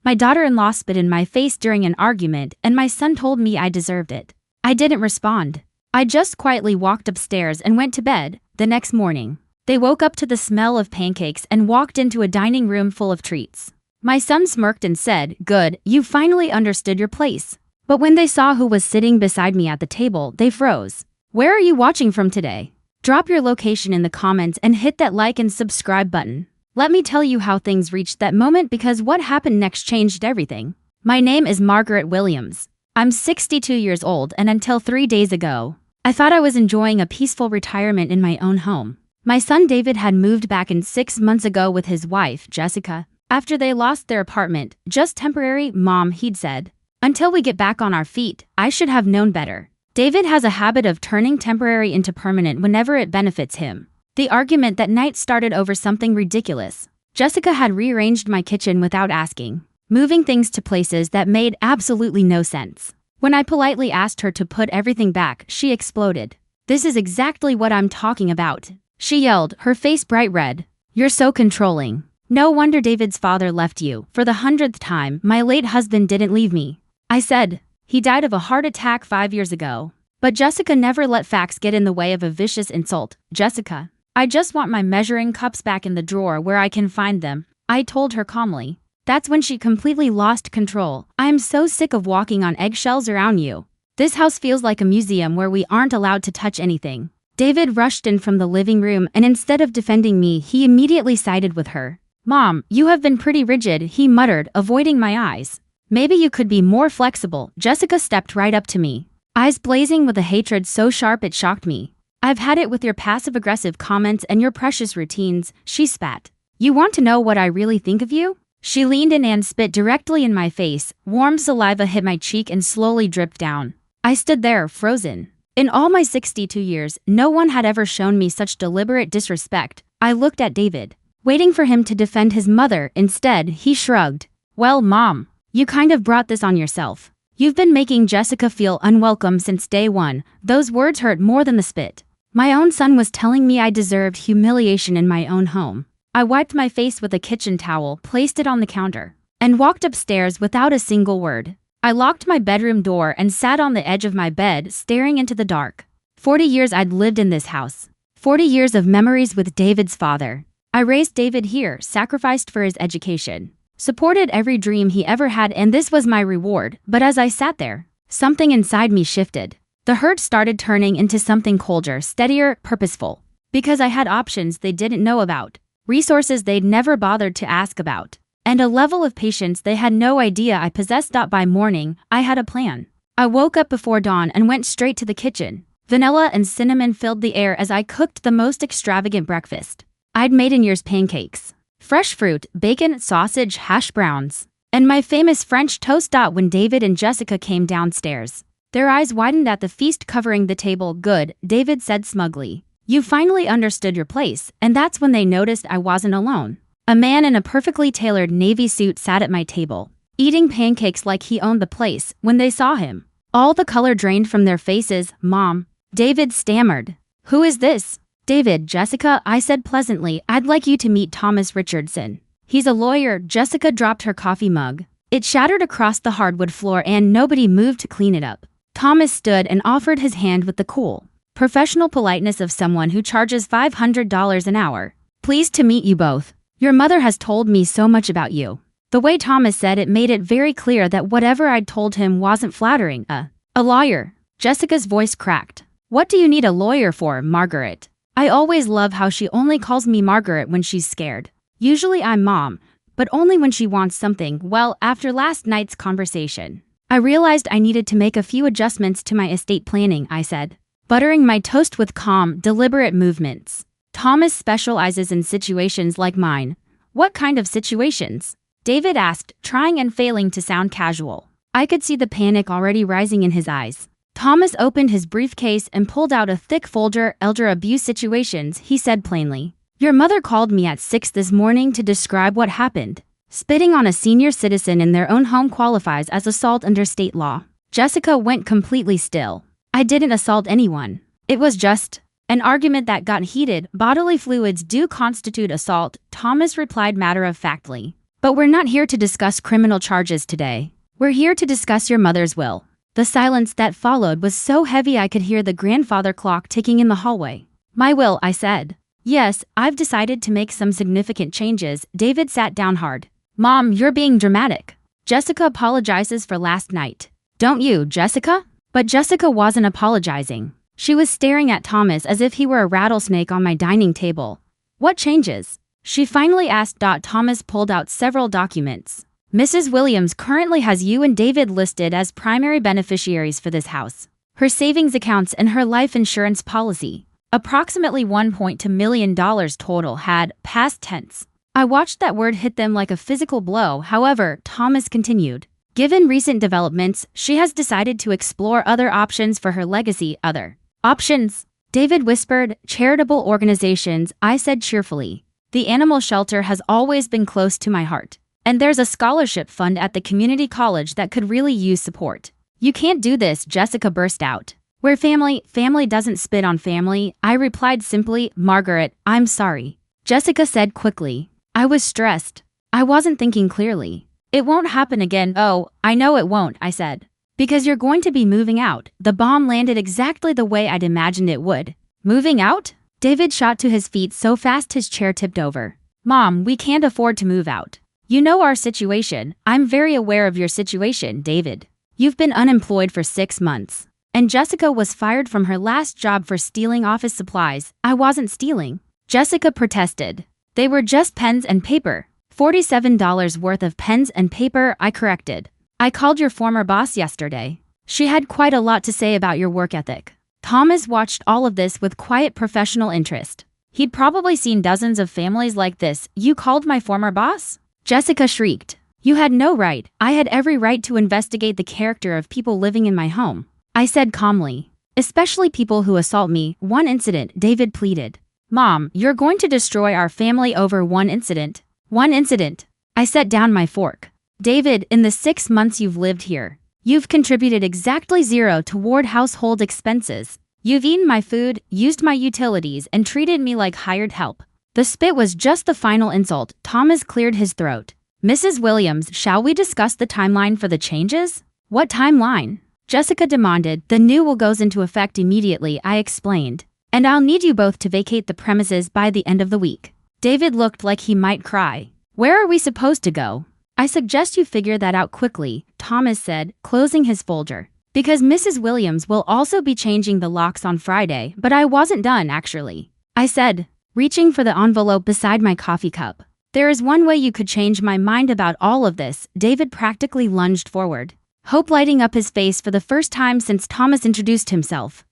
My daughter-in-law spit in my face during an argument, and my son told me I deserved it. I didn't respond. I just quietly walked upstairs and went to bed. The next morning, they woke up to the smell of pancakes and walked into a dining room full of treats. My son smirked and said, "Good, you finally understood your place." But when they saw who was sitting beside me at the table, they froze. Where are you watching from today? Drop your location in the comments and hit that like and subscribe button. Let me tell you how things reached that moment, because what happened next changed everything. My name is Margaret Williams. I'm 62 years old, and until 3 days ago, I thought I was enjoying a peaceful retirement in my own home. My son David had moved back in 6 months ago with his wife, Jessica. After they lost their apartment, just temporary, Mom, he'd said. Until we get back on our feet, I should have known better. David has a habit of turning temporary into permanent whenever it benefits him. The argument that night started over something ridiculous. Jessica had rearranged my kitchen without asking, moving things to places that made absolutely no sense. When I politely asked her to put everything back, she exploded. "This is exactly what I'm talking about," she yelled, her face bright red. "You're so controlling. No wonder David's father left you. For the 100th time, my late husband didn't leave me," I said. "He died of a heart attack 5 years ago." But Jessica never let facts get in the way of a vicious insult. "Jessica, I just want my measuring cups back in the drawer where I can find them," I told her calmly. That's when she completely lost control. "I am so sick of walking on eggshells around you. This house feels like a museum where we aren't allowed to touch anything." David rushed in from the living room, and instead of defending me, he immediately sided with her. "Mom, you have been pretty rigid," he muttered, avoiding my eyes. "Maybe you could be more flexible." Jessica stepped right up to me, eyes blazing with a hatred so sharp it shocked me. "I've had it with your passive-aggressive comments and your precious routines," she spat. "You want to know what I really think of you?" She leaned in and spit directly in my face. Warm saliva hit my cheek and slowly dripped down. I stood there, frozen. In all my 62 years, no one had ever shown me such deliberate disrespect. I looked at David, waiting for him to defend his mother. Instead, he shrugged. "Well, Mom, you kind of brought this on yourself. You've been making Jessica feel unwelcome since day one." Those words hurt more than the spit. My own son was telling me I deserved humiliation in my own home. I wiped my face with a kitchen towel, placed it on the counter, and walked upstairs without a single word. I locked my bedroom door and sat on the edge of my bed, staring into the dark. 40 years I'd lived in this house. 40 years of memories with David's father. I raised David here, sacrificed for his education, supported every dream he ever had, and this was my reward. But as I sat there, something inside me shifted. The hurt started turning into something colder, steadier, purposeful. Because I had options they didn't know about, resources they'd never bothered to ask about, and a level of patience they had no idea I possessed. By morning, I had a plan. I woke up before dawn and went straight to the kitchen. Vanilla and cinnamon filled the air as I cooked the most extravagant breakfast I'd made in years: pancakes, fresh fruit, bacon, sausage, hash browns, and my famous French toast. When David and Jessica came downstairs, their eyes widened at the feast covering the table. "Good," David said smugly. "You finally understood your place." And that's when they noticed I wasn't alone. A man in a perfectly tailored navy suit sat at my table, eating pancakes like he owned the place. When they saw him, all the color drained from their faces. "Mom," David stammered. "Who is this?" "David, Jessica," I said pleasantly. "I'd like you to meet Thomas Richardson. He's a lawyer." Jessica dropped her coffee mug. It shattered across the hardwood floor and nobody moved to clean it up. Thomas stood and offered his hand with the cool, professional politeness of someone who charges $500 an hour. "Pleased to meet you both. Your mother has told me so much about you." The way Thomas said it made it very clear that whatever I'd told him wasn't flattering. A lawyer." Jessica's voice cracked. "What do you need a lawyer for, Margaret?" I always love how she only calls me Margaret when she's scared. Usually I'm Mom, but only when she wants something. "Well, after last night's conversation, I realized I needed to make a few adjustments to my estate planning," I said, buttering my toast with calm, deliberate movements. "Thomas specializes in situations like mine." "What kind of situations?" David asked, trying and failing to sound casual. I could see the panic already rising in his eyes. Thomas opened his briefcase and pulled out a thick folder. "Elder abuse situations," he said plainly. "Your mother called me at 6 this morning to describe what happened. Spitting on a senior citizen in their own home qualifies as assault under state law." Jessica went completely still. "I didn't assault anyone. It was just an argument that got heated. Bodily fluids do constitute assault," Thomas replied matter-of-factly. But we're not here to discuss criminal charges today. We're here to discuss your mother's will. The silence that followed was so heavy I could hear the grandfather clock ticking in the hallway. My will, I said. Yes, I've decided to make some significant changes. David sat down hard. Mom, you're being dramatic. Jessica apologizes for last night. Don't you, Jessica? But Jessica wasn't apologizing. She was staring at Thomas as if he were a rattlesnake on my dining table. What changes? She finally asked. Thomas pulled out several documents. Mrs. Williams currently has you and David listed as primary beneficiaries for this house. Her savings accounts and her life insurance policy, approximately $1.2 million total, had past tense. I watched that word hit them like a physical blow. However, Thomas continued. Given recent developments, she has decided to explore other options for her legacy. Other options? David whispered. Charitable organizations, I said cheerfully. The animal shelter has always been close to my heart. And there's a scholarship fund at the community college that could really use support. You can't do this, Jessica burst out. We're family doesn't spit on family, I replied simply. Margaret, I'm sorry. Jessica said quickly. I was stressed. I wasn't thinking clearly. It won't happen again. Oh, I know it won't, I said. Because you're going to be moving out. The bomb landed exactly the way I'd imagined it would. Moving out? David shot to his feet so fast his chair tipped over. Mom, we can't afford to move out. You know our situation. I'm very aware of your situation, David. You've been unemployed for 6 months. And Jessica was fired from her last job for stealing office supplies. I wasn't stealing. Jessica protested. They were just pens and paper. $47 worth of pens and paper, I corrected. I called your former boss yesterday. She had quite a lot to say about your work ethic. Thomas watched all of this with quiet professional interest. He'd probably seen dozens of families like this. You called my former boss? Jessica shrieked. You had no right. I had every right to investigate the character of people living in my home. I said calmly. Especially people who assault me. One incident, David pleaded. Mom, you're going to destroy our family over one incident. One incident. I set down my fork. David, in the 6 months you've lived here, you've contributed exactly zero toward household expenses. You've eaten my food, used my utilities, and treated me like hired help. The spit was just the final insult. Thomas cleared his throat. Mrs. Williams, shall we discuss the timeline for the changes? What timeline? Jessica demanded. The new will goes into effect immediately, I explained. And I'll need you both to vacate the premises by the end of the week. David looked like he might cry. Where are we supposed to go? I suggest you figure that out quickly, Thomas said, closing his folder. Because Mrs. Williams will also be changing the locks on Friday, but I wasn't done actually. I said, reaching for the envelope beside my coffee cup. There is one way you could change my mind about all of this. David practically lunged forward, hope lighting up his face for the first time since Thomas introduced himself.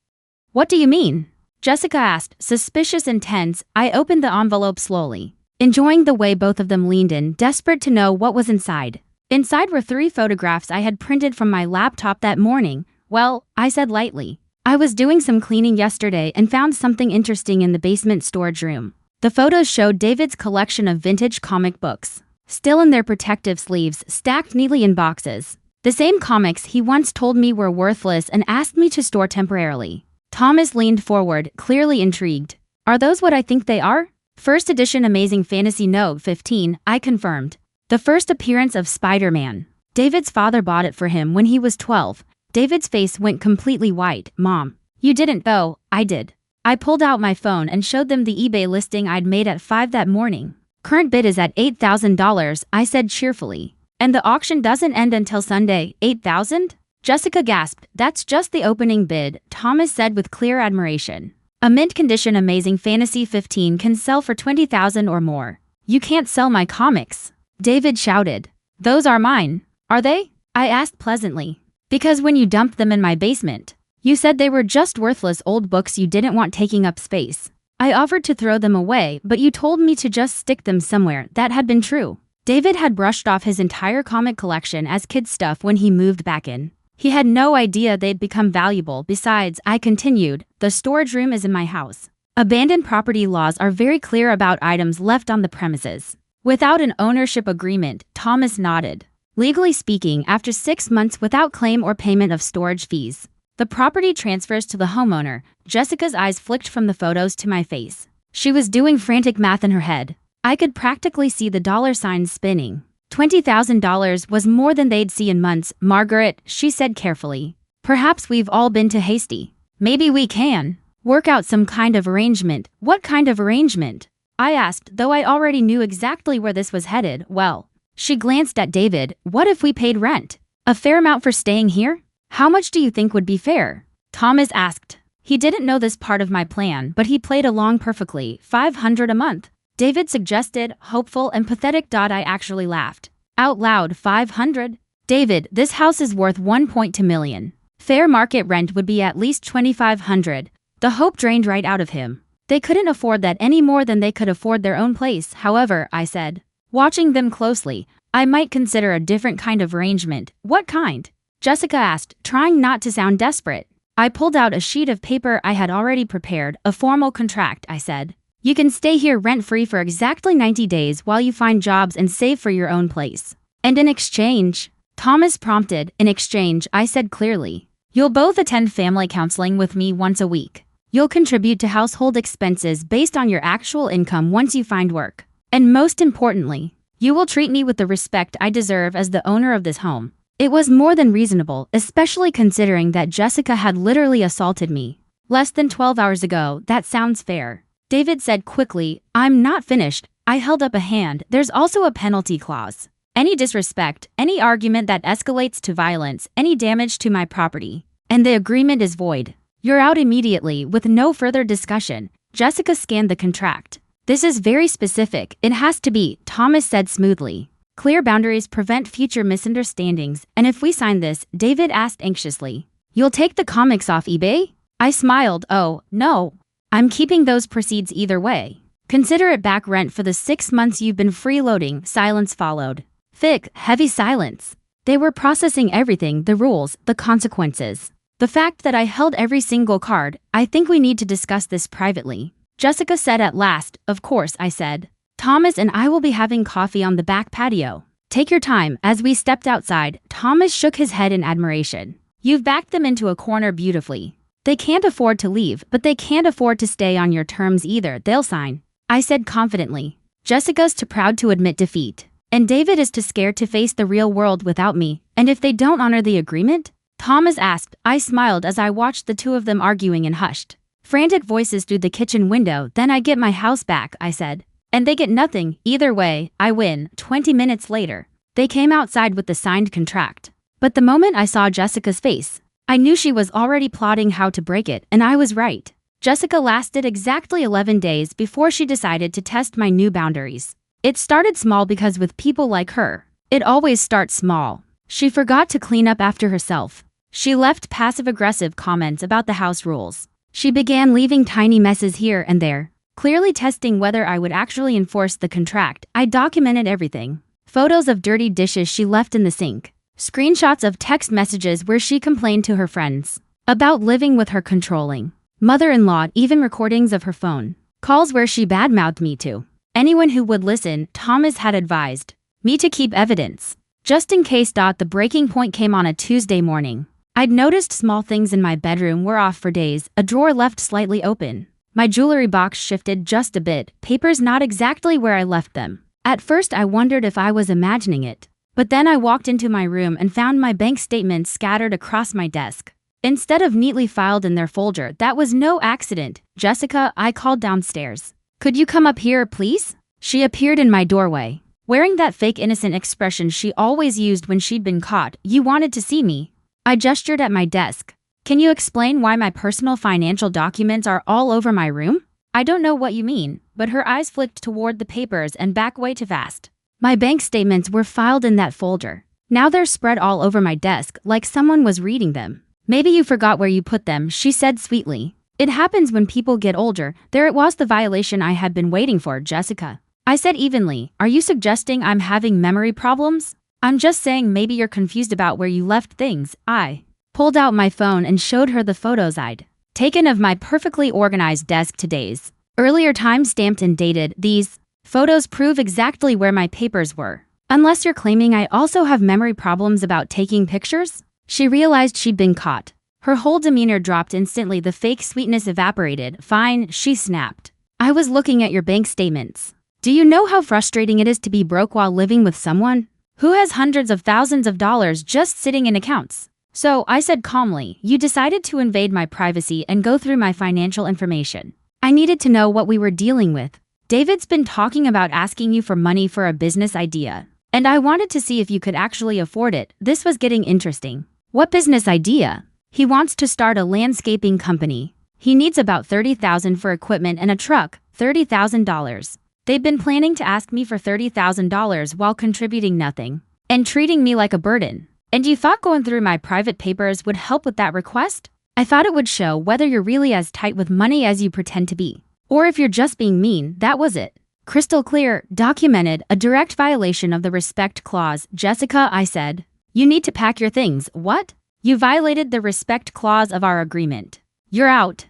What do you mean? Jessica asked, suspicious and tense. I opened the envelope slowly, enjoying the way both of them leaned in, desperate to know what was inside. Inside were 3 photographs I had printed from my laptop that morning. Well, I said lightly. I was doing some cleaning yesterday and found something interesting in the basement storage room. The photos showed David's collection of vintage comic books, still in their protective sleeves, stacked neatly in boxes. The same comics he once told me were worthless and asked me to store temporarily. Thomas leaned forward, clearly intrigued. Are those what I think they are? First edition Amazing Fantasy Note 15, I confirmed. The first appearance of Spider-Man. David's father bought it for him when he was 12. David's face went completely white. Mom, you didn't though, I did. I pulled out my phone and showed them the eBay listing I'd made at 5 that morning. Current bid is at $8,000, I said cheerfully. And the auction doesn't end until Sunday. $8,000? Jessica gasped. That's just the opening bid, Thomas said with clear admiration. A mint condition Amazing Fantasy 15 can sell for $20,000 or more. You can't sell my comics, David shouted. Those are mine. Are they? I asked pleasantly. Because when you dumped them in my basement, you said they were just worthless old books you didn't want taking up space. I offered to throw them away, but you told me to just stick them somewhere. That had been true. David had brushed off his entire comic collection as kid stuff when he moved back in. He had no idea they'd become valuable. Besides, I continued, the storage room is in my house. Abandoned property laws are very clear about items left on the premises. Without an ownership agreement, Thomas nodded. Legally speaking, after 6 months without claim or payment of storage fees, the property transfers to the homeowner. Jessica's eyes flicked from the photos to my face. She was doing frantic math in her head. I could practically see the dollar signs spinning. $20,000 was more than they'd see in months, Margaret, she said carefully. Perhaps we've all been too hasty. Maybe we can work out some kind of arrangement. What kind of arrangement? I asked, though I already knew exactly where this was headed. Well, she glanced at David. What if we paid rent? A fair amount for staying here? How much do you think would be fair? Thomas asked. He didn't know this part of my plan, but he played along perfectly. $500 a month. David suggested, hopeful and pathetic. I actually laughed out loud. 500? David, this house is worth 1.2 million. Fair market rent would be at least 2,500. The hope drained right out of him. They couldn't afford that any more than they could afford their own place. However, I said, watching them closely, I might consider a different kind of arrangement. What kind? Jessica asked, trying not to sound desperate. I pulled out a sheet of paper I had already prepared, a formal contract. I said, you can stay here rent-free for exactly 90 days while you find jobs and save for your own place. And in exchange, Thomas prompted. In exchange, I said clearly, you'll both attend family counseling with me once a week. You'll contribute to household expenses based on your actual income once you find work. And most importantly, you will treat me with the respect I deserve as the owner of this home. It was more than reasonable, especially considering that Jessica had literally assaulted me less than 12 hours ago. That sounds fair, David said quickly. I'm not finished. I held up a hand. There's also a penalty clause. Any disrespect, any argument that escalates to violence, any damage to my property, and the agreement is void. You're out immediately with no further discussion. Jessica scanned the contract. This is very specific. It has to be, Thomas said smoothly. Clear boundaries prevent future misunderstandings, and if we sign this, David asked anxiously, you'll take the comics off eBay? I smiled. Oh, no. I'm keeping those proceeds either way. Consider it back rent for the 6 months you've been freeloading. Silence followed. Thick, heavy silence. They were processing everything, the rules, the consequences. The fact that I held every single card. I think we need to discuss this privately, Jessica said at last. Of course, I said. Thomas and I will be having coffee on the back patio. Take your time. As we stepped outside, Thomas shook his head in admiration. You've backed them into a corner beautifully. They can't afford to leave, but they can't afford to stay on your terms either. They'll sign, I said confidently. Jessica's too proud to admit defeat, and David is too scared to face the real world without me. And if they don't honor the agreement? Thomas asked. I smiled as I watched the two of them arguing in hushed, frantic voices through the kitchen window. Then I get my house back, I said. And they get nothing. Either way, I win. 20 minutes later, they came outside with the signed contract. But the moment I saw Jessica's face, I knew she was already plotting how to break it, and I was right. Jessica lasted exactly 11 days before she decided to test my new boundaries. It started small because with people like her, it always starts small. She forgot to clean up after herself. She left passive-aggressive comments about the house rules. She began leaving tiny messes here and there, clearly testing whether I would actually enforce the contract. I documented everything. Photos of dirty dishes she left in the sink. Screenshots of text messages where she complained to her friends about living with her controlling mother-in-law, even recordings of her phone calls where she badmouthed me to anyone who would listen. Thomas had advised me to keep evidence, just in case. The breaking point came on a Tuesday morning. I'd noticed small things in my bedroom were off for days. A drawer left slightly open. My jewelry box shifted just a bit, papers not exactly where I left them. At first I wondered if I was imagining it. But then I walked into my room and found my bank statements scattered across my desk, instead of neatly filed in their folder. That was no accident. Jessica, I called downstairs. Could you come up here, please? She appeared in my doorway, wearing that fake innocent expression she always used when she'd been caught. You wanted to see me? I gestured at my desk. Can you explain why my personal financial documents are all over my room? I don't know what you mean, but her eyes flicked toward the papers and back way too fast. My bank statements were filed in that folder. Now they're spread all over my desk like someone was reading them. Maybe you forgot where you put them, she said sweetly. It happens when people get older. There it was, the violation I had been waiting for, Jessica. I said evenly. Are you suggesting I'm having memory problems? I'm just saying maybe you're confused about where you left things. I pulled out my phone and showed her the photos I'd taken of my perfectly organized desk to days earlier, time-stamped and dated. These photos prove exactly where my papers were. Unless you're claiming I also have memory problems about taking pictures? She realized she'd been caught. Her whole demeanor dropped instantly. The fake sweetness evaporated. Fine, she snapped. I was looking at your bank statements. Do you know how frustrating it is to be broke while living with someone? Who has hundreds of thousands of dollars just sitting in accounts? So, I said calmly, you decided to invade my privacy and go through my financial information. I needed to know what we were dealing with. David's been talking about asking you for money for a business idea. And I wanted to see if you could actually afford it. This was getting interesting. What business idea? He wants to start a landscaping company. He needs about $30,000 for equipment and a truck, $30,000. They've been planning to ask me for $30,000 while contributing nothing and treating me like a burden. And you thought going through my private papers would help with that request? I thought it would show whether you're really as tight with money as you pretend to be. Or if you're just being mean, that was it. Crystal clear, documented, a direct violation of the respect clause. Jessica, I said. You need to pack your things. What? You violated the respect clause of our agreement. You're out.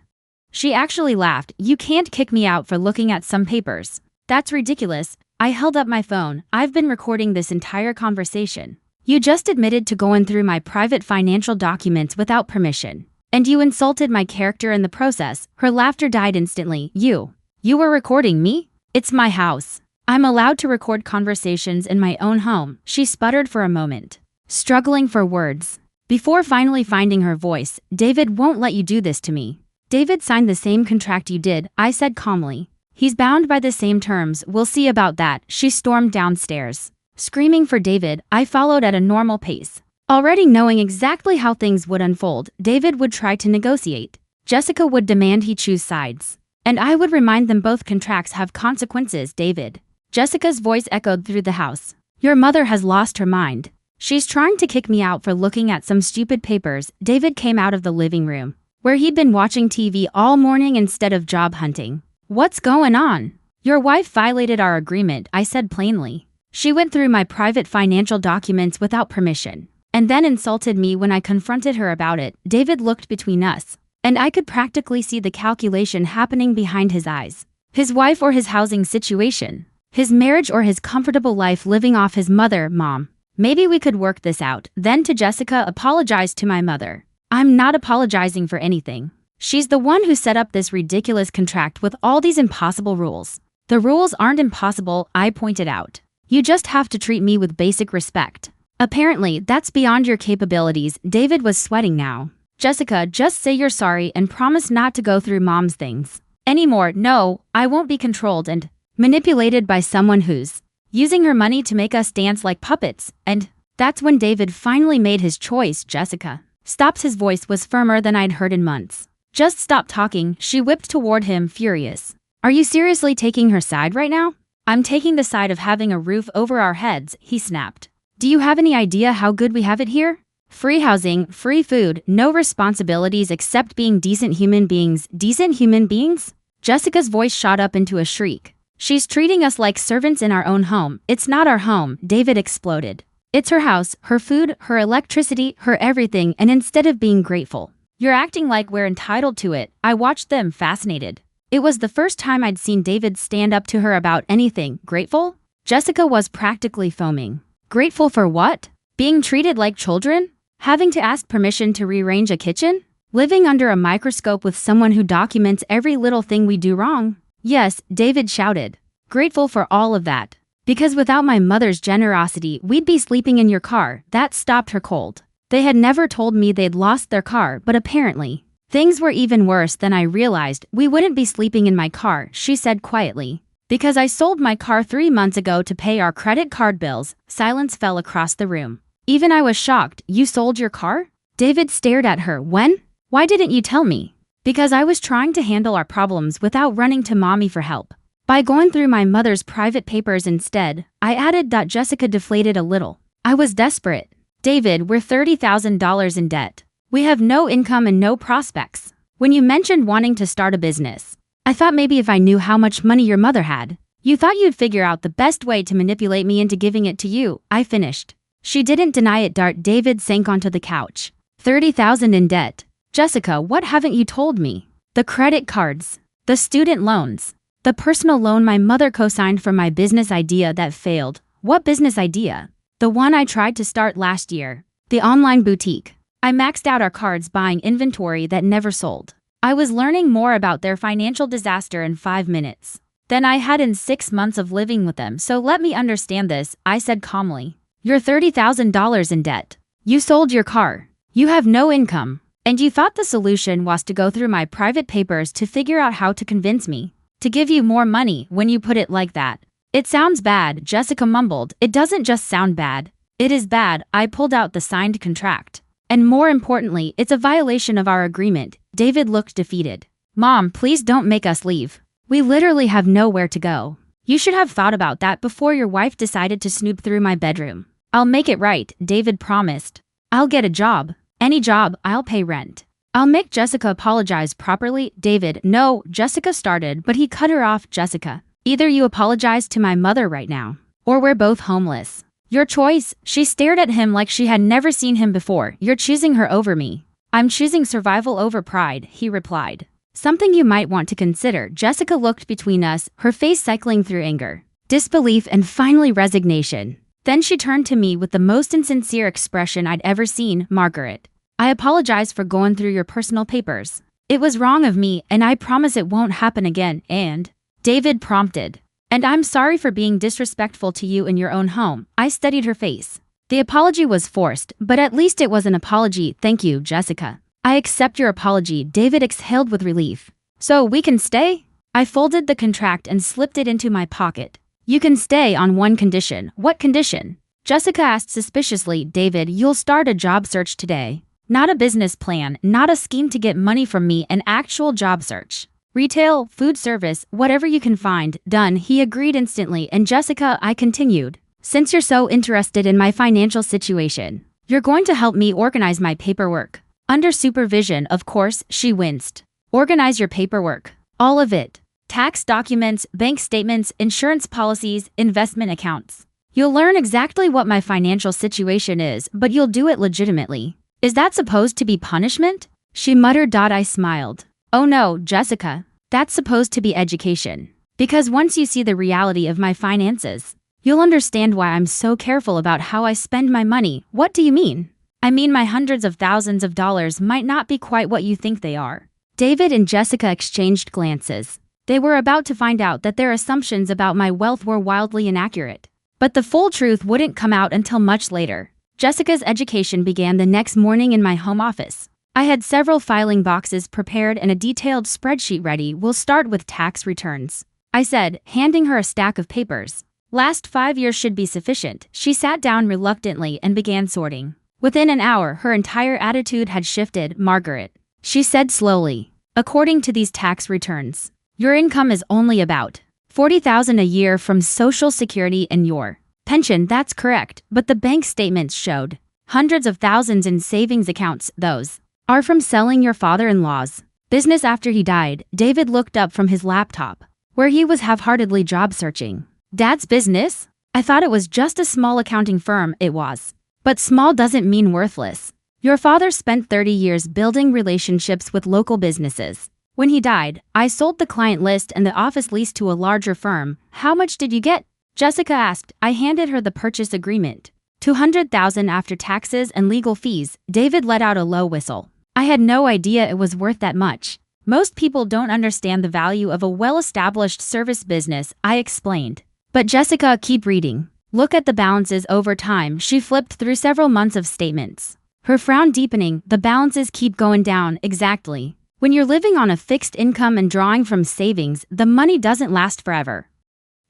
She actually laughed. You can't kick me out for looking at some papers. That's ridiculous. I held up my phone. I've been recording this entire conversation. You just admitted to going through my private financial documents without permission. And you insulted my character in the process. Her laughter died instantly. You were recording me? It's my house. I'm allowed to record conversations in my own home. She sputtered for a moment, struggling for words. Before finally finding her voice, David won't let you do this to me. David signed the same contract you did, I said calmly. He's bound by the same terms, we'll see about that. She stormed downstairs. Screaming for David, I followed at a normal pace. Already knowing exactly how things would unfold, David would try to negotiate. Jessica would demand he choose sides. And I would remind them both contracts have consequences, David. Jessica's voice echoed through the house. Your mother has lost her mind. She's trying to kick me out for looking at some stupid papers. David came out of the living room, where he'd been watching TV all morning instead of job hunting. What's going on? Your wife violated our agreement, I said plainly. She went through my private financial documents without permission, and then insulted me when I confronted her about it. David looked between us, and I could practically see the calculation happening behind his eyes. His wife or his housing situation. His marriage or his comfortable life living off his mother, Mom. Maybe we could work this out. Then to Jessica, apologize to my mother. I'm not apologizing for anything. She's the one who set up this ridiculous contract with all these impossible rules. The rules aren't impossible, I pointed out. You just have to treat me with basic respect. Apparently, that's beyond your capabilities. David was sweating now. Jessica, just say you're sorry and promise not to go through Mom's things anymore. No, I won't be controlled and manipulated by someone who's using her money to make us dance like puppets. And that's when David finally made his choice. Jessica stopped. His voice was firmer than I'd heard in months. Just stop talking. She whipped toward him, furious. Are you seriously taking her side right now? I'm taking the side of having a roof over our heads, he snapped. Do you have any idea how good we have it here? Free housing, free food, no responsibilities except being decent human beings. Decent human beings? Jessica's voice shot up into a shriek. She's treating us like servants in our own home. It's not our home, David exploded. It's her house, her food, her electricity, her everything, and instead of being grateful, you're acting like we're entitled to it. I watched them, fascinated. It was the first time I'd seen David stand up to her about anything. Grateful? Jessica was practically foaming. Grateful for what? Being treated like children? Having to ask permission to rearrange a kitchen? Living under a microscope with someone who documents every little thing we do wrong? Yes, David shouted. Grateful for all of that. Because without my mother's generosity, we'd be sleeping in your car. That stopped her cold. They had never told me they'd lost their car, but apparently, things were even worse than I realized. We wouldn't be sleeping in my car, she said quietly. Because I sold my car 3 months ago to pay our credit card bills. Silence fell across the room. Even I was shocked. You sold your car? David stared at her. When? Why didn't you tell me? Because I was trying to handle our problems without running to Mommy for help. By going through my mother's private papers instead, I added. Jessica deflated a little. I was desperate. David, we're $30,000 in debt. We have no income and no prospects. When you mentioned wanting to start a business, I thought maybe if I knew how much money your mother had, you thought you'd figure out the best way to manipulate me into giving it to you. I finished. She didn't deny it. David sank onto the couch. $30,000 in debt. Jessica, what haven't you told me? The credit cards. The student loans. The personal loan my mother co-signed for my business idea that failed. What business idea? The one I tried to start last year. The online boutique. I maxed out our cards buying inventory that never sold. I was learning more about their financial disaster in 5 minutes than I had in 6 months of living with them. So let me understand this, I said calmly. You're $30,000 in debt. You sold your car. You have no income. And you thought the solution was to go through my private papers to figure out how to convince me to give you more money when you put it like that. It sounds bad, Jessica mumbled. It doesn't just sound bad. It is bad. I pulled out the signed contract. And more importantly, it's a violation of our agreement. David looked defeated. Mom, please don't make us leave. We literally have nowhere to go. You should have thought about that before your wife decided to snoop through my bedroom. I'll make it right, David promised. I'll get a job. Any job, I'll pay rent. I'll make Jessica apologize properly. David, no, Jessica started, but he cut her off. Jessica, either you apologize to my mother right now, or we're both homeless. Your choice. She stared at him like she had never seen him before. You're choosing her over me. I'm choosing survival over pride, he replied. Something you might want to consider. Jessica looked between us, her face cycling through anger, disbelief, and finally resignation. Then she turned to me with the most insincere expression I'd ever seen. Margaret, I apologize for going through your personal papers. It was wrong of me, and I promise it won't happen again. And David prompted. And I'm sorry for being disrespectful to you in your own home. I studied her face. The apology was forced, but at least it was an apology. Thank you, Jessica. I accept your apology. David exhaled with relief. So we can stay? I folded the contract and slipped it into my pocket. You can stay on one condition. What condition? Jessica asked suspiciously. David, you'll start a job search today. Not a business plan, not a scheme to get money from me, an actual job search. Retail, food service, whatever you can find. Done. He agreed instantly. And Jessica, I continued, since you're so interested in my financial situation, you're going to help me organize my paperwork. Under supervision, of course, she winced. Organize your paperwork. All of it. Tax documents, bank statements, insurance policies, investment accounts. You'll learn exactly what my financial situation is, but you'll do it legitimately. Is that supposed to be punishment? She muttered. I smiled. Oh no, Jessica. That's supposed to be education. Because once you see the reality of my finances, you'll understand why I'm so careful about how I spend my money. What do you mean? I mean, my hundreds of thousands of dollars might not be quite what you think they are. David and Jessica exchanged glances. They were about to find out that their assumptions about my wealth were wildly inaccurate. But the full truth wouldn't come out until much later. Jessica's education began the next morning in my home office. I had several filing boxes prepared and a detailed spreadsheet ready. We'll start with tax returns, I said, handing her a stack of papers. Last 5 years should be sufficient. She sat down reluctantly and began sorting. Within an hour, her entire attitude had shifted. Margaret, she said slowly, according to these tax returns, your income is only about $40,000 a year from Social Security and your pension. That's correct, but the bank statements showed hundreds of thousands in savings accounts. Those are from selling your father-in-law's business after he died. David looked up from his laptop, where he was half-heartedly job searching. Dad's business? I thought it was just a small accounting firm. It was. But small doesn't mean worthless. Your father spent 30 years building relationships with local businesses. When he died, I sold the client list and the office lease to a larger firm. How much did you get? Jessica asked. I handed her the purchase agreement. $200,000 after taxes and legal fees. David let out a low whistle. I had no idea it was worth that much. Most people don't understand the value of a well-established service business, I explained. But Jessica, keep reading. Look at the balances over time. She flipped through several months of statements, her frown deepening. The balances keep going down. Exactly. When you're living on a fixed income and drawing from savings, the money doesn't last forever.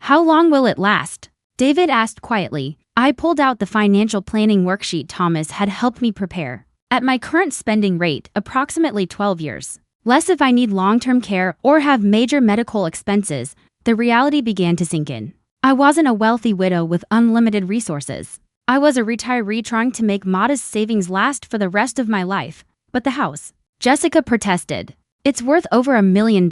How long will it last? David asked quietly. I pulled out the financial planning worksheet Thomas had helped me prepare. At my current spending rate, approximately 12 years. Less if I need long-term care or have major medical expenses. The reality began to sink in. I wasn't a wealthy widow with unlimited resources. I was a retiree trying to make modest savings last for the rest of my life. But the house, Jessica protested. It's worth over $1 million.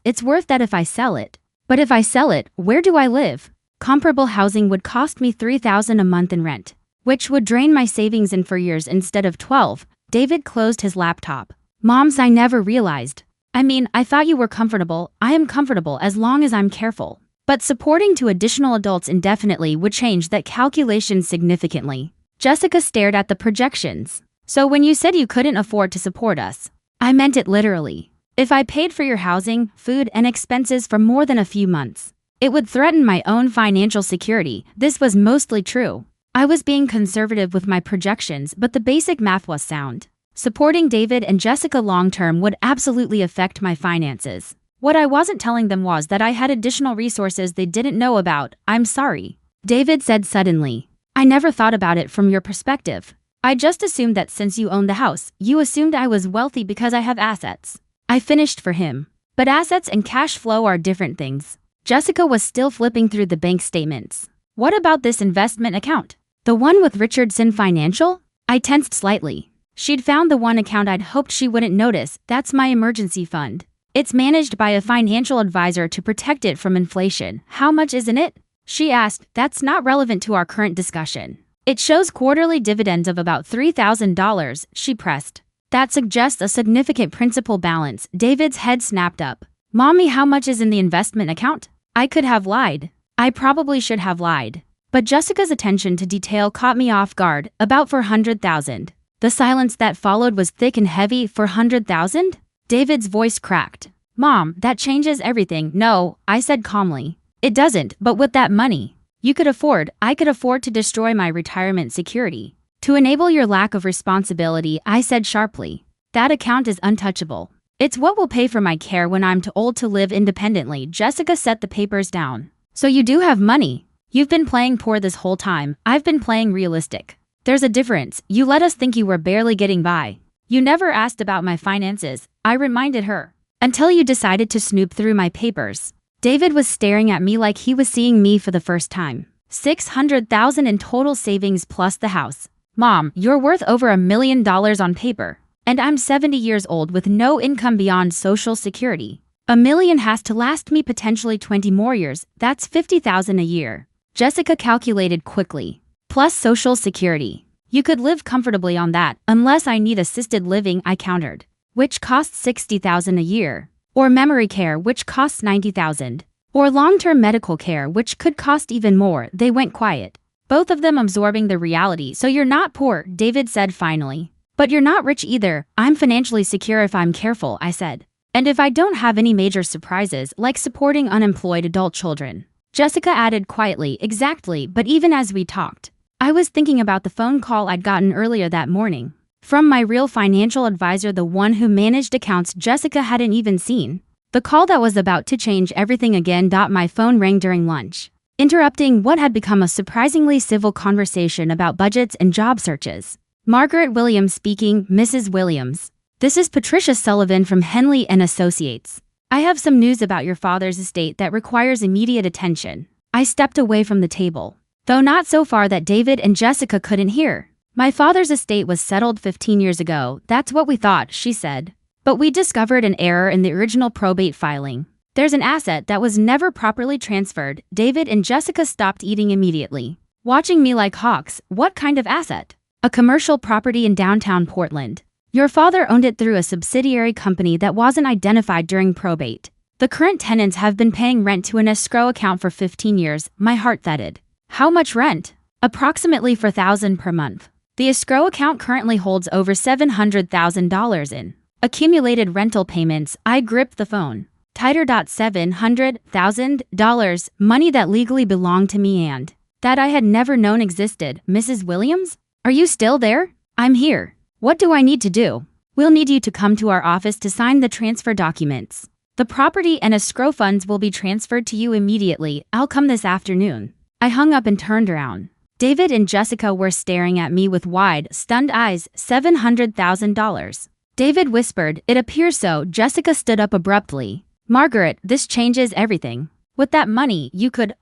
It's worth that if I sell it. But if I sell it, where do I live? Comparable housing would cost me $3,000 a month in rent, which would drain my savings in 4 years instead of 12. David closed his laptop. Moms, I never realized. I mean, I thought you were comfortable. I am comfortable as long as I'm careful. But supporting two additional adults indefinitely would change that calculation significantly. Jessica stared at the projections. So when you said you couldn't afford to support us, I meant it literally. If I paid for your housing, food, and expenses for more than a few months, it would threaten my own financial security. This was mostly true. I was being conservative with my projections, but the basic math was sound. Supporting David and Jessica long-term would absolutely affect my finances. What I wasn't telling them was that I had additional resources they didn't know about. I'm sorry, David said suddenly. I never thought about it from your perspective. I just assumed that since you owned the house, you assumed I was wealthy because I have assets. I finished for him. But assets and cash flow are different things. Jessica was still flipping through the bank statements. What about this investment account? The one with Richardson Financial? I tensed slightly. She'd found the one account I'd hoped she wouldn't notice. That's my emergency fund. It's managed by a financial advisor to protect it from inflation. How much is in it? She asked. That's not relevant to our current discussion. It shows quarterly dividends of about $3,000, she pressed. That suggests a significant principal balance. David's head snapped up. Mommy, how much is in the investment account? I could have lied. I probably should have lied. But Jessica's attention to detail caught me off guard. About $400,000. The silence that followed was thick and heavy. $400,000? David's voice cracked. Mom, that changes everything. No, I said calmly. It doesn't, but with that money, I could afford to destroy my retirement security. To enable your lack of responsibility, I said sharply. That account is untouchable. It's what will pay for my care when I'm too old to live independently. Jessica set the papers down. So you do have money. You've been playing poor this whole time. I've been playing realistic. There's a difference. You let us think you were barely getting by. You never asked about my finances, I reminded her. Until you decided to snoop through my papers. David was staring at me like he was seeing me for the first time. $600,000 in total savings plus the house. Mom, you're worth over $1 million on paper. And I'm 70 years old with no income beyond Social Security. $1 million has to last me potentially 20 more years. That's $50,000 a year. Jessica calculated quickly. Plus Social Security. You could live comfortably on that, unless I need assisted living, I countered. Which costs $60,000 a year. Or memory care, which costs $90,000. Or long-term medical care, which could cost even more. They went quiet. Both of them absorbing the reality. So you're not poor, David said finally. But you're not rich either. I'm financially secure if I'm careful, I said. And if I don't have any major surprises, like supporting unemployed adult children. Jessica added quietly, exactly, but even as we talked, I was thinking about the phone call I'd gotten earlier that morning. From my real financial advisor, the one who managed accounts Jessica hadn't even seen. The call that was about to change everything again. My phone rang during lunch, interrupting what had become a surprisingly civil conversation about budgets and job searches. Margaret Williams speaking. Mrs. Williams. This is Patricia Sullivan from Henley & Associates. I have some news about your father's estate that requires immediate attention. I stepped away from the table, though not so far that David and Jessica couldn't hear. My father's estate was settled 15 years ago. That's what we thought, she said. But we discovered an error in the original probate filing. There's an asset that was never properly transferred. David and Jessica stopped eating immediately, watching me like hawks. What kind of asset? A commercial property in downtown Portland. Your father owned it through a subsidiary company that wasn't identified during probate. The current tenants have been paying rent to an escrow account for 15 years. My heart thudded. How much rent? Approximately $4,000 per month. The escrow account currently holds over $700,000 in accumulated rental payments. I gripped the phone tighter. $700,000, money that legally belonged to me and that I had never known existed. Mrs. Williams? Are you still there? I'm here. What do I need to do? We'll need you to come to our office to sign the transfer documents. The property and escrow funds will be transferred to you immediately. I'll come this afternoon. I hung up and turned around. David and Jessica were staring at me with wide, stunned eyes. $700,000. David whispered, it appears so. Jessica stood up abruptly. Margaret, this changes everything. With that money,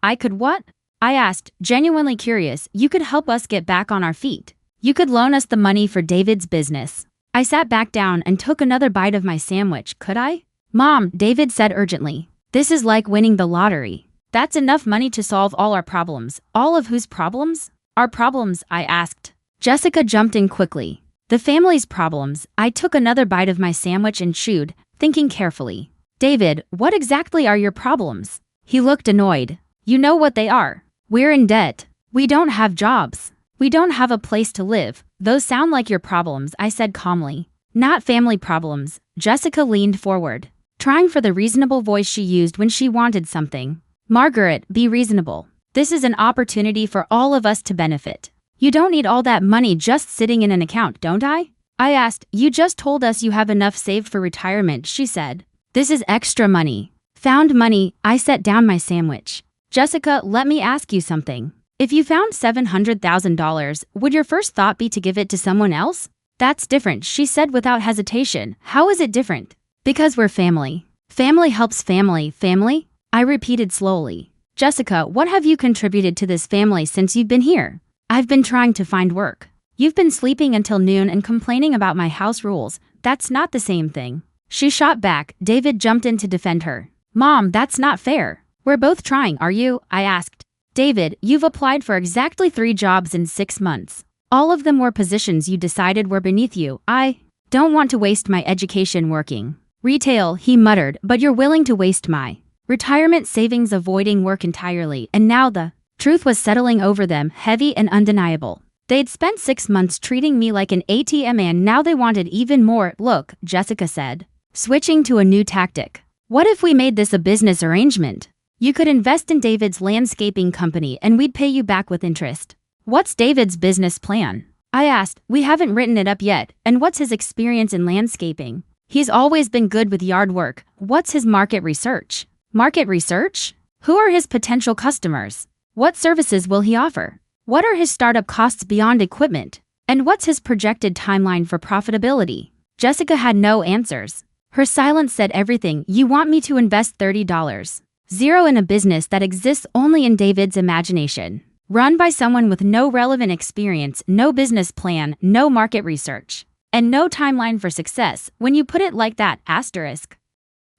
I could what? I asked, genuinely curious. You could help us get back on our feet. You could loan us the money for David's business. I sat back down and took another bite of my sandwich. Could I? Mom, David said urgently. This is like winning the lottery. That's enough money to solve all our problems. All of whose problems? Our problems, I asked. Jessica jumped in quickly. The family's problems. I took another bite of my sandwich and chewed, thinking carefully. David, what exactly are your problems? He looked annoyed. You know what they are. We're in debt. We don't have jobs. We don't have a place to live. Those sound like your problems, I said calmly. Not family problems. Jessica leaned forward, trying for the reasonable voice she used when she wanted something. Margaret, be reasonable. This is an opportunity for all of us to benefit. You don't need all that money just sitting in an account, don't I? I asked. You just told us you have enough saved for retirement, she said. This is extra money. Found money. I set down my sandwich. Jessica, let me ask you something. If you found $700,000, would your first thought be to give it to someone else? That's different, she said without hesitation. How is it different? Because we're family. Family helps family. Family? I repeated slowly. Jessica, what have you contributed to this family since you've been here? I've been trying to find work. You've been sleeping until noon and complaining about my house rules. That's not the same thing. She shot back. David jumped in to defend her. Mom, that's not fair. We're both trying, are you? I asked. David, you've applied for exactly 3 jobs in 6 months. All of them were positions you decided were beneath you. I don't want to waste my education working. Retail, he muttered, but you're willing to waste my retirement savings avoiding work entirely, and now the truth was settling over them, heavy and undeniable. They'd spent 6 months treating me like an ATM and now they wanted even more. Look, Jessica said, switching to a new tactic. What if we made this a business arrangement? You could invest in David's landscaping company and we'd pay you back with interest. What's David's business plan? I asked. We haven't written it up yet. And what's his experience in landscaping? He's always been good with yard work. What's his market research? Market research? Who are his potential customers? What services will he offer? What are his startup costs beyond equipment? And what's his projected timeline for profitability? Jessica had no answers. Her silence said everything. You want me to invest $30. Zero in a business that exists only in David's imagination. Run by someone with no relevant experience, no business plan, no market research, and no timeline for success. When you put it like that, asterisk.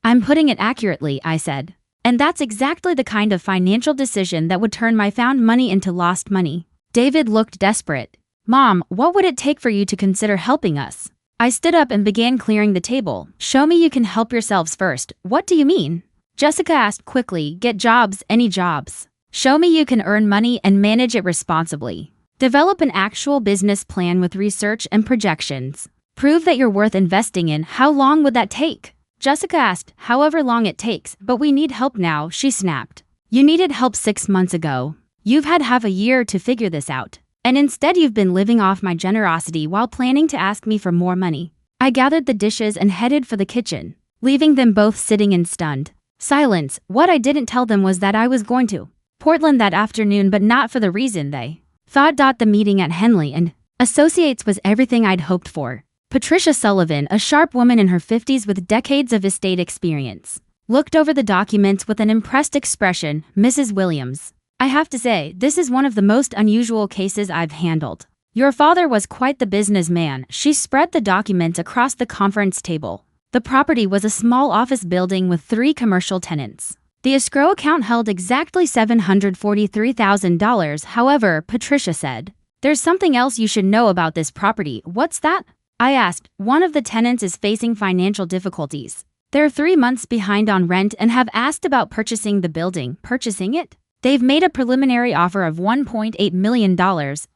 I'm putting it accurately, I said. And that's exactly the kind of financial decision that would turn my found money into lost money. David looked desperate. Mom, what would it take for you to consider helping us? I stood up and began clearing the table. Show me you can help yourselves first. What do you mean? Jessica asked quickly. Get jobs, any jobs. Show me you can earn money and manage it responsibly. Develop an actual business plan with research and projections. Prove that you're worth investing in. How long would that take? Jessica asked. However long it takes, but we need help now, she snapped. You needed help 6 months ago. You've had half a year to figure this out. And instead you've been living off my generosity while planning to ask me for more money. I gathered the dishes and headed for the kitchen, leaving them both sitting in stunned silence. What I didn't tell them was that I was going to Portland that afternoon, but not for the reason they thought. The meeting at Henley and Associates was everything I'd hoped for. Patricia Sullivan, a sharp woman in her 50s with decades of estate experience, looked over the documents with an impressed expression. Mrs. Williams, I have to say, this is one of the most unusual cases I've handled. Your father was quite the businessman. She spread the documents across the conference table. The property was a small office building with 3 commercial tenants. The escrow account held exactly $743,000. However, Patricia said, there's something else you should know about this property. What's that? I asked. One of the tenants is facing financial difficulties. They're 3 months behind on rent and have asked about purchasing the building. Purchasing it? They've made a preliminary offer of $1.8 million.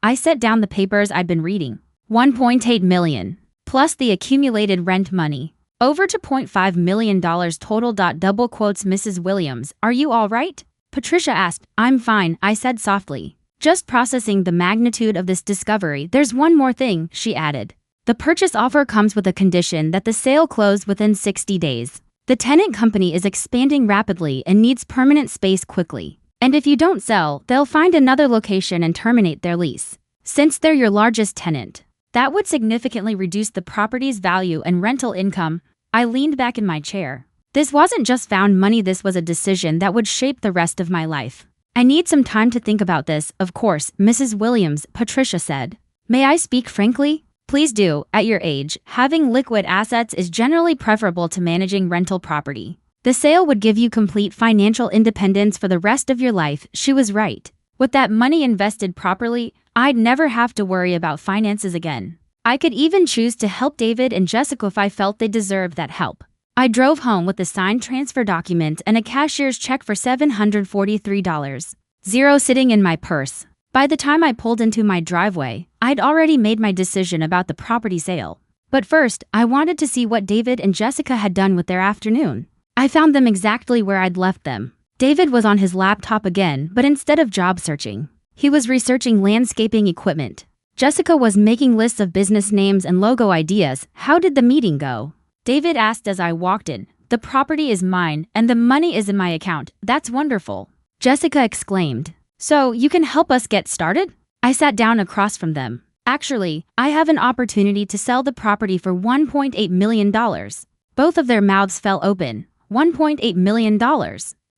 I set down the papers I'd been reading. $1.8 million. Plus the accumulated rent money. Over $2.5 million total. Double quotes. Mrs. Williams, are you all right? Patricia asked. I'm fine, I said softly. Just processing the magnitude of this discovery. There's one more thing, she added. The purchase offer comes with a condition that the sale close within 60 days. The tenant company is expanding rapidly and needs permanent space quickly. And if you don't sell, they'll find another location and terminate their lease. Since they're your largest tenant, that would significantly reduce the property's value and rental income. I leaned back in my chair. This wasn't just found money, this was a decision that would shape the rest of my life. I need some time to think about this, of course, Mrs. Williams, Patricia said. May I speak frankly? Please do. At your age, having liquid assets is generally preferable to managing rental property. The sale would give you complete financial independence for the rest of your life. She was right. With that money invested properly, I'd never have to worry about finances again. I could even choose to help David and Jessica if I felt they deserved that help. I drove home with the signed transfer document and a cashier's check for $743.00 sitting in my purse. By the time I pulled into my driveway, I'd already made my decision about the property sale. But first, I wanted to see what David and Jessica had done with their afternoon. I found them exactly where I'd left them. David was on his laptop again, but instead of job searching, He was researching landscaping equipment. Jessica was making lists of business names and logo ideas. How did the meeting go? David asked as I walked in. The property is mine, and the money is in my account. That's wonderful. Jessica exclaimed. So, you can help us get started? I sat down across from them. Actually, I have an opportunity to sell the property for $1.8 million. Both of their mouths fell open. $1.8 million.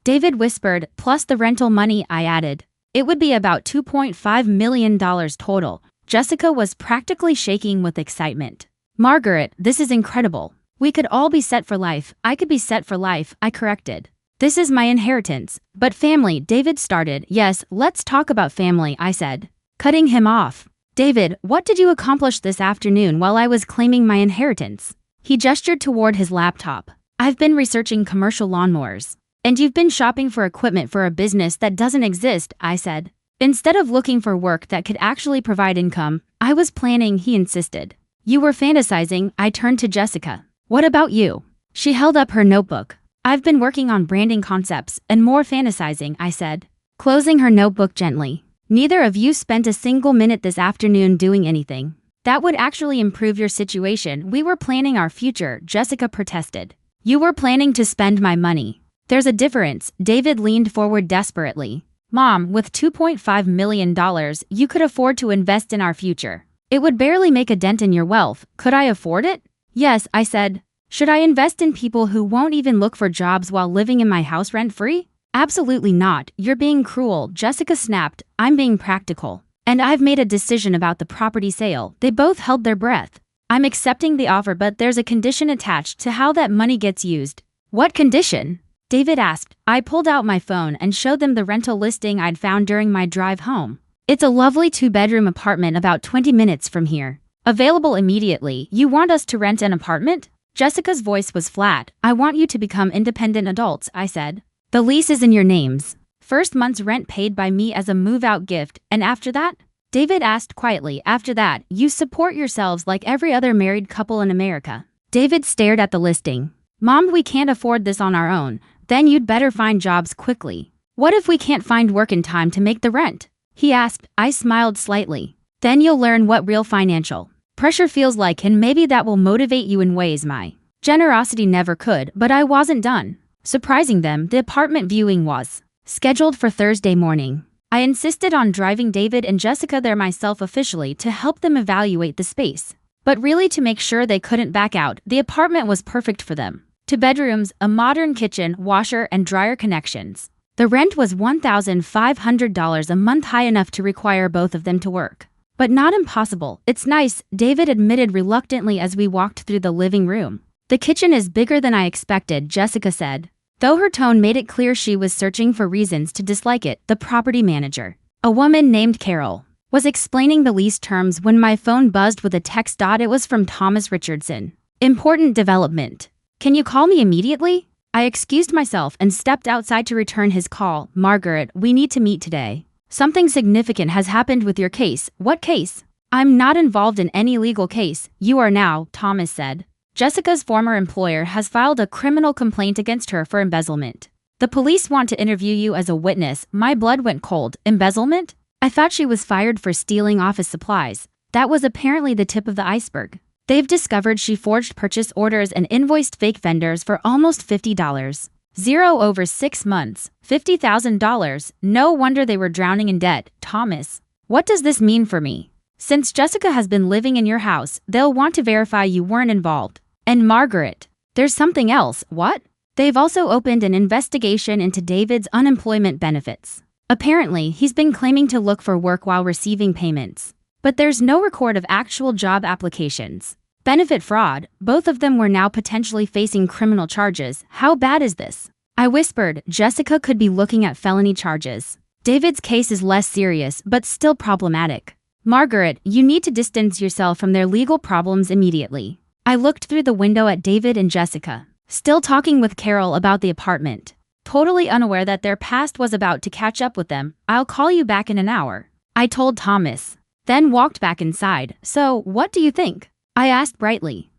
David whispered, plus the rental money, I added. It would be about $2.5 million total. Jessica was practically shaking with excitement. Margaret, this is incredible. We could all be set for life. I could be set for life, I corrected. This is my inheritance. But family, David started. Yes, let's talk about family, I said, cutting him off. David, what did you accomplish this afternoon while I was claiming my inheritance? He gestured toward his laptop. I've been researching commercial lawnmowers. And you've been shopping for equipment for a business that doesn't exist, I said. Instead of looking for work that could actually provide income, I was planning, he insisted. You were fantasizing, I turned to Jessica. What about you? She held up her notebook. I've been working on branding concepts and more fantasizing, I said, closing her notebook gently. Neither of you spent a single minute this afternoon doing anything. That would actually improve your situation. We were planning our future, Jessica protested. You were planning to spend my money. There's a difference, David leaned forward desperately. Mom, with $2.5 million, you could afford to invest in our future. It would barely make a dent in your wealth. Could I afford it? Yes, I said. Should I invest in people who won't even look for jobs while living in my house rent-free? Absolutely not. You're being cruel, Jessica snapped. I'm being practical. And I've made a decision about the property sale. They both held their breath. I'm accepting the offer, but there's a condition attached to how that money gets used. What condition? David asked. I pulled out my phone and showed them the rental listing I'd found during my drive home. It's a lovely 2-bedroom apartment about 20 minutes from here. Available immediately. You want us to rent an apartment? Jessica's voice was flat. I want you to become independent adults, I said. The lease is in your names. First month's rent paid by me as a move-out gift, and after that? David asked quietly. After that, you support yourselves like every other married couple in America. David stared at the listing. Mom, we can't afford this on our own. Then you'd better find jobs quickly. What if we can't find work in time to make the rent? He asked. I smiled slightly. Then you'll learn what real financial pressure feels like, and maybe that will motivate you in ways my generosity never could. But I wasn't done. Surprising them, the apartment viewing was scheduled for Thursday morning. I insisted on driving David and Jessica there myself officially to help them evaluate the space. But really to make sure they couldn't back out. The apartment was perfect for them. 2 bedrooms, a modern kitchen, washer and dryer connections. The rent was $1,500 a month, high enough to require both of them to work. But not impossible. It's nice, David admitted reluctantly as we walked through the living room. The kitchen is bigger than I expected, Jessica said. Though her tone made it clear she was searching for reasons to dislike it, the property manager, a woman named Carol, was explaining the lease terms when my phone buzzed with a text. It was from Thomas Richardson. Important development. Can you call me immediately? I excused myself and stepped outside to return his call. Margaret, we need to meet today. Something significant has happened with your case. What case? I'm not involved in any legal case. You are now, Thomas said. Jessica's former employer has filed a criminal complaint against her for embezzlement. The police want to interview you as a witness. My blood went cold. Embezzlement? I thought she was fired for stealing office supplies. That was apparently the tip of the iceberg. They've discovered she forged purchase orders and invoiced fake vendors for almost $50. Zero over 6 months. $50,000. No wonder they were drowning in debt. Thomas, what does this mean for me? Since Jessica has been living in your house, they'll want to verify you weren't involved. And Margaret, there's something else. What? They've also opened an investigation into David's unemployment benefits. Apparently, he's been claiming to look for work while receiving payments. But there's no record of actual job applications. Benefit fraud. Both of them were now potentially facing criminal charges. How bad is this? I whispered. Jessica could be looking at felony charges. David's case is less serious, but still problematic. Margaret, you need to distance yourself from their legal problems immediately. I looked through the window at David and Jessica, still talking with Carol about the apartment, totally unaware that their past was about to catch up with them. I'll call you back in an hour, I told Thomas, then walked back inside. So, what do you think? I asked brightly.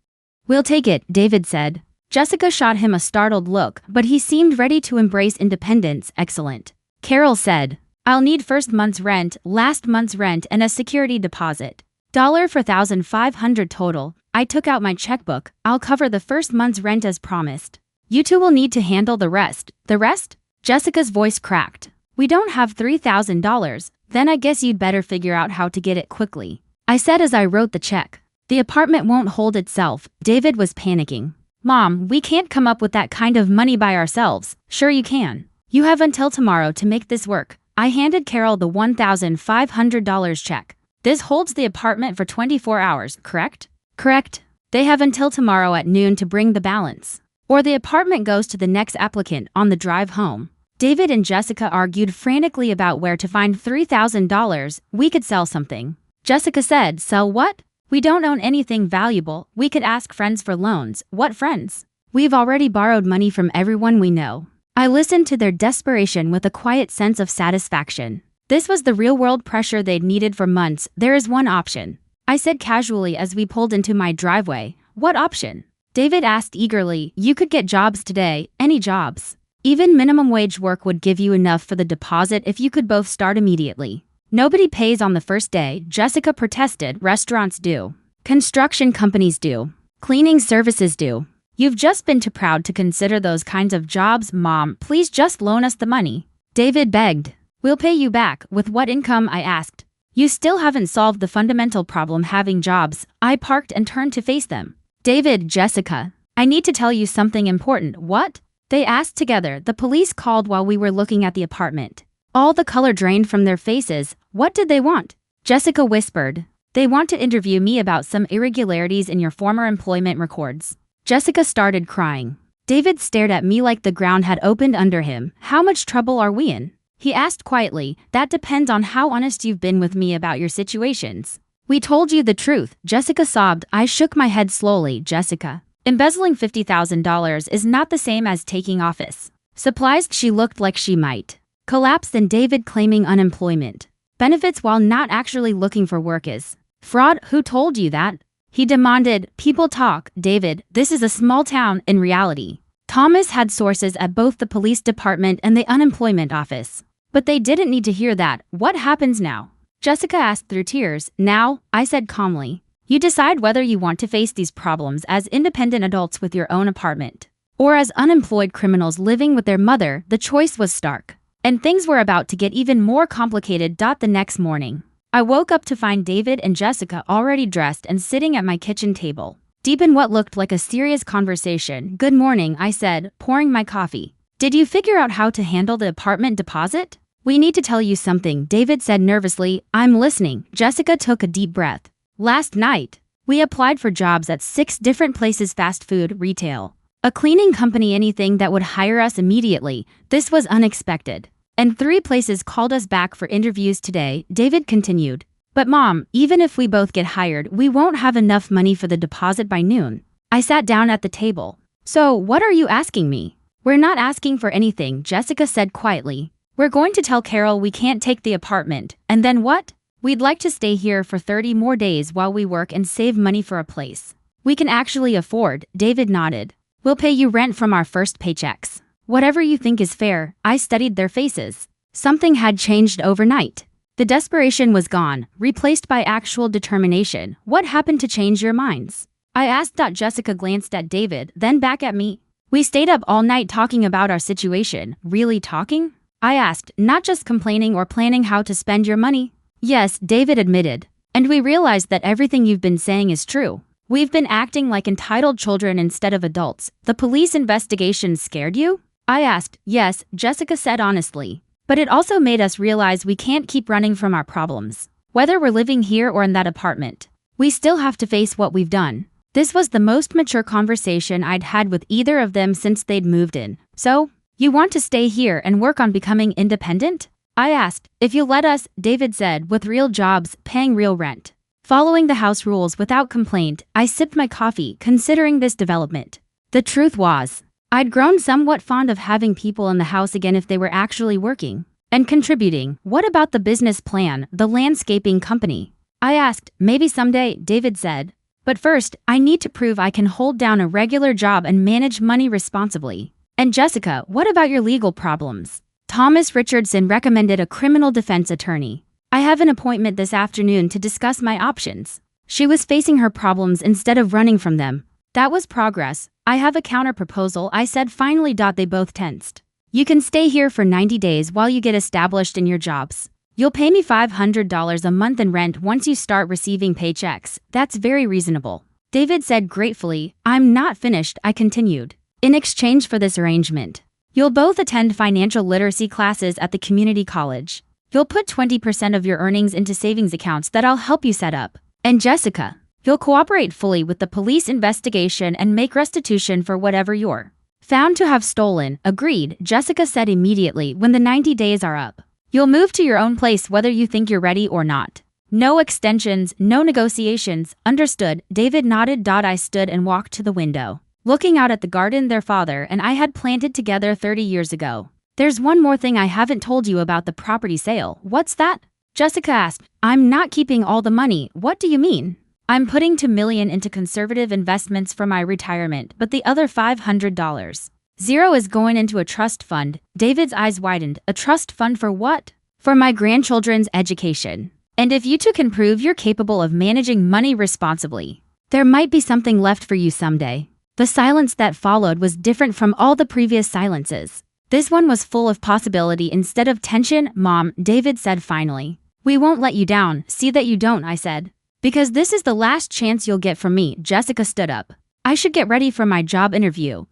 We'll take it, David said. Jessica shot him a startled look, but he seemed ready to embrace independence. Excellent, Carol said. I'll need first month's rent, last month's rent, and a security deposit. Dollar for 1,500 total. I took out my checkbook. I'll cover the first month's rent as promised. You two will need to handle the rest. The rest? Jessica's voice cracked. We don't have $3,000. Then I guess you'd better figure out how to get it quickly, I said as I wrote the check. The apartment won't hold itself. David was panicking. Mom, we can't come up with that kind of money by ourselves. Sure you can. You have until tomorrow to make this work. I handed Carol the $1,500 check. This holds the apartment for 24 hours, correct? Correct. They have until tomorrow at noon to bring the balance, or the apartment goes to the next applicant on the drive home. David and Jessica argued frantically about where to find $3,000. We could sell something. Jessica said, sell what? We don't own anything valuable. We could ask friends for loans. What friends? We've already borrowed money from everyone we know. I listened to their desperation with a quiet sense of satisfaction. This was the real-world pressure they'd needed for months. There is one option, I said casually as we pulled into my driveway. What option? David asked eagerly. You could get jobs today, any jobs. Even minimum wage work would give you enough for the deposit if you could both start immediately. Nobody pays on the first day, Jessica protested. Restaurants do. Construction companies do. Cleaning services do. You've just been too proud to consider those kinds of jobs, Mom. Please just loan us the money. David begged. We'll pay you back. With what income? I asked. You still haven't solved the fundamental problem having jobs. I parked and turned to face them. David, Jessica, I need to tell you something important. What? They asked together. The police called while we were looking at the apartment. All the color drained from their faces. What did they want? Jessica whispered. They want to interview me about some irregularities in your former employment records. Jessica started crying. David stared at me like the ground had opened under him. How much trouble are we in? He asked quietly. That depends on how honest you've been with me about your situations. We told you the truth, Jessica sobbed. I shook my head slowly. Jessica, embezzling $50,000 is not the same as taking office supplies. She looked like she might collapse, and David claiming unemployment benefits while not actually looking for work is fraud. Who told you that? He demanded. People talk, David. This is a small town in reality. Thomas had sources at both the police department and the unemployment office. But they didn't need to hear that. What happens now? Jessica asked through tears. Now, I said calmly, you decide whether you want to face these problems as independent adults with your own apartment, or as unemployed criminals living with their mother. The choice was stark. And things were about to get even more complicated. The next morning, I woke up to find David and Jessica already dressed and sitting at my kitchen table, deep in what looked like a serious conversation. Good morning, I said, pouring my coffee. Did you figure out how to handle the apartment deposit? We need to tell you something, David said nervously. I'm listening. Jessica took a deep breath. Last night, we applied for jobs at 6 different places: fast food, retail, a cleaning company, anything that would hire us immediately. This was unexpected. And 3 places called us back for interviews today, David continued. But Mom, even if we both get hired, we won't have enough money for the deposit by noon. I sat down at the table. So, what are you asking me? We're not asking for anything, Jessica said quietly. We're going to tell Carol we can't take the apartment. And then what? We'd like to stay here for 30 more days while we work and save money for a place we can actually afford. David nodded. We'll pay you rent from our first paychecks. Whatever you think is fair. I studied their faces. Something had changed overnight. The desperation was gone, replaced by actual determination. What happened to change your minds? I asked. Jessica glanced at David, then back at me. We stayed up all night talking about our situation. Really talking? I asked, not just complaining or planning how to spend your money. Yes, David admitted. And we realized that everything you've been saying is true. We've been acting like entitled children instead of adults. The police investigation scared you? I asked. Yes, Jessica said honestly. But it also made us realize we can't keep running from our problems. Whether we're living here or in that apartment, we still have to face what we've done. This was the most mature conversation I'd had with either of them since they'd moved in. So, you want to stay here and work on becoming independent? I asked. If you'll let us, David said, with real jobs, paying real rent, following the house rules without complaint. I sipped my coffee, considering this development. The truth was, I'd grown somewhat fond of having people in the house again if they were actually working and contributing. What about the business plan, the landscaping company? I asked. Maybe someday, David said. But first, I need to prove I can hold down a regular job and manage money responsibly. And Jessica, what about your legal problems? Thomas Richardson recommended a criminal defense attorney. I have an appointment this afternoon to discuss my options. She was facing her problems instead of running from them. That was progress. I have a counter-proposal, I said finally. They both tensed. You can stay here for 90 days while you get established in your jobs. You'll pay me $500 a month in rent once you start receiving paychecks. That's very reasonable. David said gratefully. I'm not finished, I continued. In exchange for this arrangement, you'll both attend financial literacy classes at the community college. You'll put 20% of your earnings into savings accounts that I'll help you set up. And Jessica, you'll cooperate fully with the police investigation and make restitution for whatever you're found to have stolen. Agreed, Jessica said immediately. When the 90 days are up, you'll move to your own place whether you think you're ready or not. No extensions, no negotiations. Understood, David nodded. I stood and walked to the window, looking out at the garden their father and I had planted together 30 years ago. There's one more thing I haven't told you about the property sale. What's that? Jessica asked. I'm not keeping all the money. What do you mean? I'm putting $2 million into conservative investments for my retirement, but the other $500 is going into a trust fund. David's eyes widened. A trust fund for what? For my grandchildren's education. And if you two can prove you're capable of managing money responsibly, there might be something left for you someday. The silence that followed was different from all the previous silences. This one was full of possibility instead of tension. Mom, David said finally. We won't let you down, see that you don't, I said. Because this is the last chance you'll get from me. Jessica stood up. I should get ready for my job interview.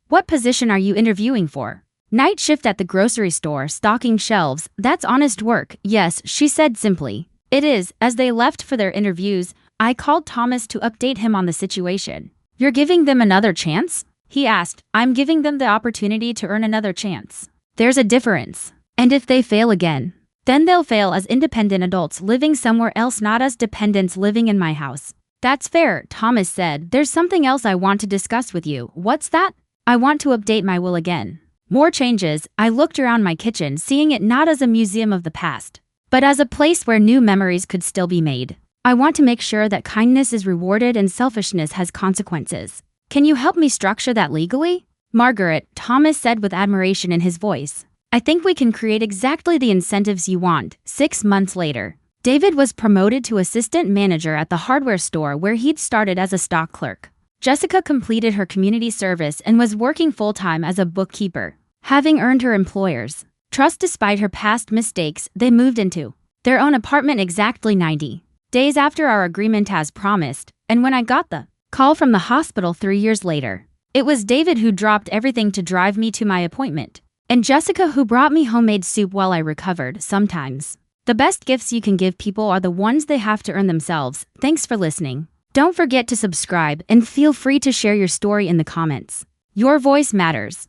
What position are you interviewing for? Night shift at the grocery store, stocking shelves. That's honest work. Yes, she said simply. It is. As they left for their interviews, I called Thomas to update him on the situation. You're giving them another chance? He asked. I'm giving them the opportunity to earn another chance. There's a difference. And if they fail again, then they'll fail as independent adults living somewhere else, not as dependents living in my house. That's fair, Thomas said. There's something else I want to discuss with you. What's that? I want to update my will again. More changes. I looked around my kitchen, seeing it not as a museum of the past, but as a place where new memories could still be made. I want to make sure that kindness is rewarded and selfishness has consequences. Can you help me structure that legally? Margaret, Thomas said with admiration in his voice. I think we can create exactly the incentives you want. 6 months later, David was promoted to assistant manager at the hardware store where he'd started as a stock clerk. Jessica completed her community service and was working full-time as a bookkeeper. Having earned her employer's trust despite her past mistakes, they moved into their own apartment exactly 90 days after our agreement as promised, and when I got the call from the hospital 3 years later, it was David who dropped everything to drive me to my appointment. And Jessica who brought me homemade soup while I recovered. Sometimes the best gifts you can give people are the ones they have to earn themselves. Thanks for listening. Don't forget to subscribe and feel free to share your story in the comments. Your voice matters.